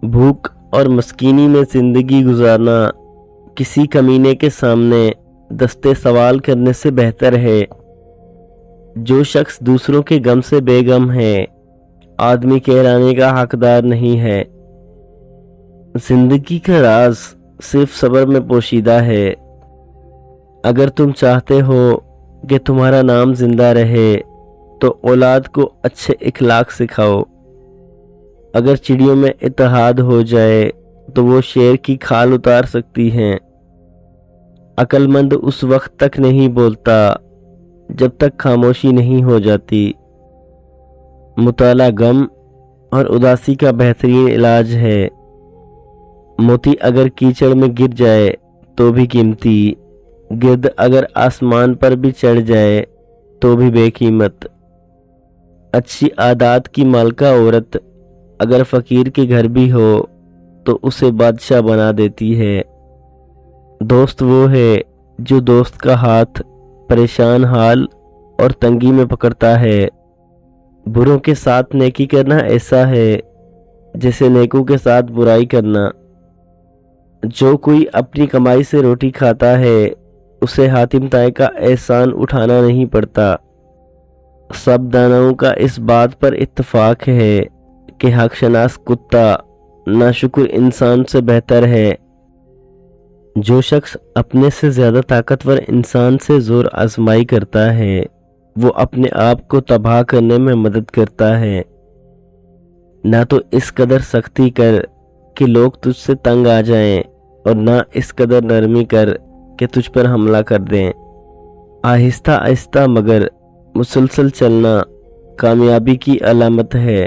भूख और मस्कीनी में ज़िंदगी गुजारना किसी कमीने के सामने दस्ते सवाल करने से बेहतर है। जो शख्स दूसरों के गम से बेगम है, आदमी कहलाने का हकदार नहीं है। जिंदगी का राज सिर्फ सब्र में पोशीदा है। अगर तुम चाहते हो कि तुम्हारा नाम जिंदा रहे तो औलाद को अच्छे इखलाक सिखाओ। अगर चिड़ियों में इत्तेहाद हो जाए तो वो शेर की खाल उतार सकती हैं। अक्लमंद उस वक्त तक नहीं बोलता जब तक खामोशी नहीं हो जाती। मुताला गम और उदासी का बेहतरीन इलाज है। मोती अगर कीचड़ में गिर जाए तो भी कीमती, गिद्ध अगर आसमान पर भी चढ़ जाए तो भी बेकीमत। अच्छी आदात की मालका औरत अगर फकीर के घर भी हो तो उसे बादशाह बना देती है। दोस्त वो है जो दोस्त का हाथ परेशान हाल और तंगी में पकड़ता है। बुरों के साथ नेकी करना ऐसा है जैसे नेकों के साथ बुराई करना। जो कोई अपनी कमाई से रोटी खाता है उसे हातिम ताई का एहसान उठाना नहीं पड़ता। सब दानाओं का इस बात पर इत्तेफाक है कि हकशनास कुत्ता नाशुक्र इंसान से बेहतर है। जो शख्स अपने से ज़्यादा ताकतवर इंसान से जोर आजमाई करता है वो अपने आप को तबाह करने में मदद करता है। ना तो इस कदर सख्ती कर कि लोग तुझसे तंग आ जाएं और ना इस कदर नरमी कर कि तुझ पर हमला कर दें। आहिस्ता आहिस्ता मगर मुसलसल चलना कामयाबी की अलामत है।